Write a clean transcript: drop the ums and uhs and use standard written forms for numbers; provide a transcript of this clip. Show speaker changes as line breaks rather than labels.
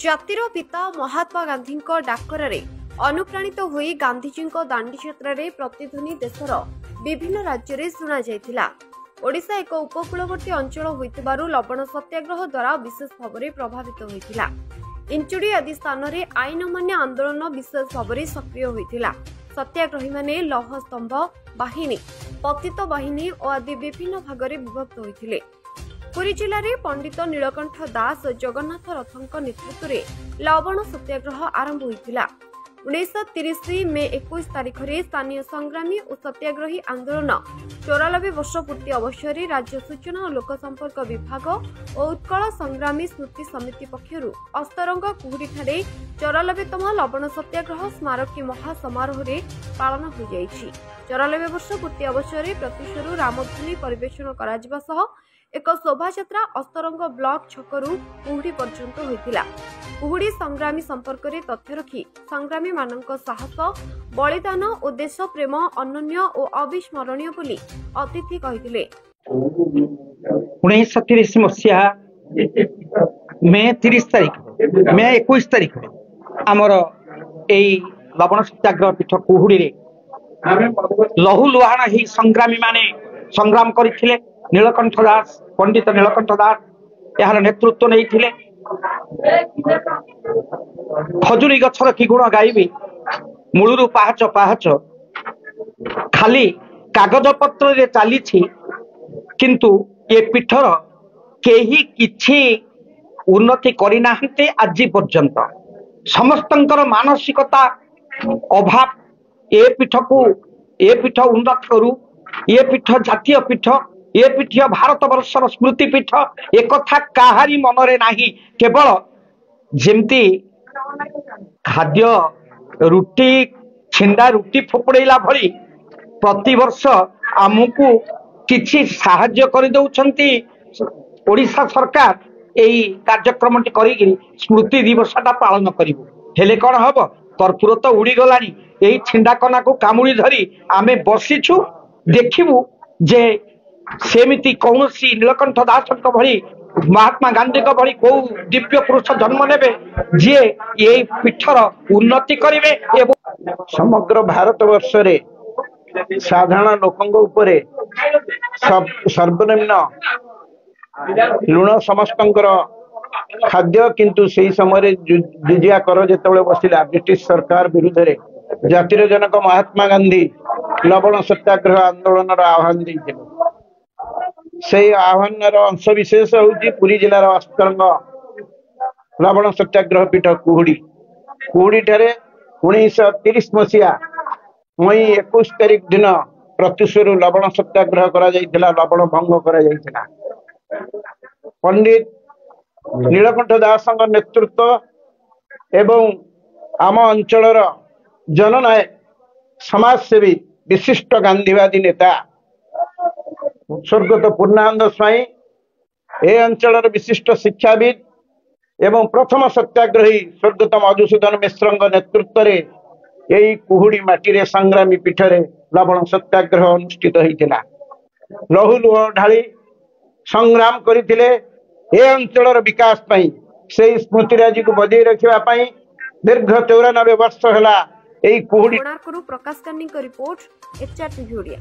ଜାତିର ପିତା ମହାତ୍ମା ଗାନ୍ଧୀଙ୍କ ଡାକରାରେ ଅନୁପ୍ରାଣିତ ହୋଇ ଗାନ୍ଧୀଜୀଙ୍କ ଦାଣ୍ଡି ଯାତ୍ରାରେ ପ୍ରତିଧ୍ୱନି ଦେଶର ବିଭିନ୍ନ ରାଜ୍ୟରେ ଶୁଣାଯାଇଥିଲା। ଓଡ଼ିଶା ଏକ ଉପକୂଳବର୍ତ୍ତୀ ଅଞ୍ଚଳ ହୋଇଥିବାରୁ ଲବଣ ସତ୍ୟାଗ୍ରହ ଦ୍ୱାରା ବିଶେଷ ଭାବରେ ପ୍ରଭାବିତ ହୋଇଥିଲା। ଇଞ୍ଚୁଡ଼ି ଆଦି ସ୍ଥାନରେ ଆଇନ ଅମାନ୍ୟ ଆନ୍ଦୋଳନ ବିଶେଷ ଭାବରେ ସକ୍ରିୟ ହୋଇଥିଲା। ସତ୍ୟାଗ୍ରହୀମାନେ ଲୌହ ସ୍ତମ୍ଭ ବାହିନୀ, ପତିତ ବାହିନୀ ଓ ଆଦି ବିଭିନ୍ନ ଭାଗରେ ବିଭକ୍ତ ହୋଇଥିଲେ। पुरी जिले में पंडित नीलकंठ दास जगन्नाथ रथों नेतृत्व में लवण सत्याग्रह आरंभ होता। 1930 मे 21 तारीख में स्थानीय संग्रामी और सत्याग्रही आंदोलन 94 वर्ष पूर्ति अवसर में राज्य सूचना और लोक संपर्क विभाग और उत्कल संग्रामी स्मृति समिति पक्षर अस्तरंग कुहुड़ी 94तम लवण सत्याग्रह स्मारकी महासमारोह पालन हो जाइछि। 94 वर्ष पूर्ति अवसर में प्रत्युषरू रामध्वनि परिवेषण करा सह एक शोभायात्रा अस्तरंग ब्लॉक छकरू कुहुड़ी पर्यंत होइतिला। कुहुड़ी संग्रामी संपर्क में तथ्य रखी संग्रामी मानक साहस, बलिदान और देश प्रेम अनन्य और अविस्मरणीय बोली अतिथि कहिथिले।
1930 मसीहा मे 30 तारीख मे 21 तारीख आमर एई लवण सत्याग्रह पीठ कुहुड़ी रे लहू लुहाण ही संग्रामी माने संग्राम करथिले। नीलकंठ दास पंडित नीलकंठ दास यार नेतृत्व नहीं थिले। खजुरी गछर कि गुण गाइबी मूलरू पाहाच पाहाच खाली कागज पत्र रे चली किंतु ये पीठर केही किछि उन्नति करि नाहंते। आज पर्यंत समस्तंकर मानसिकता अभाव ए पीठ को ए पीठ उन्नत करू, ये पीठ जातीय पीठ, ये पीठ भारत वर्षर स्मृति पीठ एक कथा काहारी मनरे नाही। केवल जेमती खाद्य रुटी छिंडा रुटी फोपड़ेला भली प्रति वर्ष आमको किछि साहाय्य कर दउछंती ओडिशा सरकार। एई कार्यक्रम करी स्मृति दिवसटा पालन करिवु। हेले कोन हबो? कर्पूर तो उड़ी गलानी। एई छिंडा कना को कामुड़ी धरी आमे बसिछु देखिबु जे सेमिति कौनसी नीलकंठ दास भली महात्मा गांधी भली को दिव्य पुरुष जन्म नेबे जे ये पीठर उन्नति करिवे एवं समग्र भारत वर्ष रे साधारण लोकंग उपरे सर्वनिम्न लुण समस्तंकर खाद्य किंतु से समय जिजिया कर जेतबेले बसिला ब्रिटिश सरकार विरुद्ध रे जातिर जनक महात्मा गांधी लवण सत्याग्रह आंदोलन आह्वान देते। से आह्वान अंश विशेष होउची पुरी जिलार अस्तरंग लवण सत्याग्रह पीठ कुहुड़ी। कुहुड़ी ठारे 1930 मसीहा मई 21 तारीख दिन प्रत्युषरू लवण सत्याग्रह करा जाइतिला, लवण भंग करा जाइतिला। पंडित नीलकंठ दास नेतृत्व एवं आम अंचलर जननायक समाजसेवी विशिष्ट गांधीवादी नेता स्वर्गत पूर्णानंद स्वाई ए अंचलर विशिष्ट शिक्षाविद एवं प्रथम सत्याग्रही स्वर्गत मधुसूदन मिश्र नेतृत्व रे यही कुहुड़ी माटी संग्रामी पीठरे लवण सत्याग्रह अनुष्ठित होता। लहू लुह ढाली संग्राम करथिले ए अंचलर विकास पई से स्मृतिराजी को बजाय रखिबा पई दीर्घ 94 वर्ष होला। कोणार्करू प्रकाश कान्नी रिपोर्ट, एचआर टीवी ओडिया।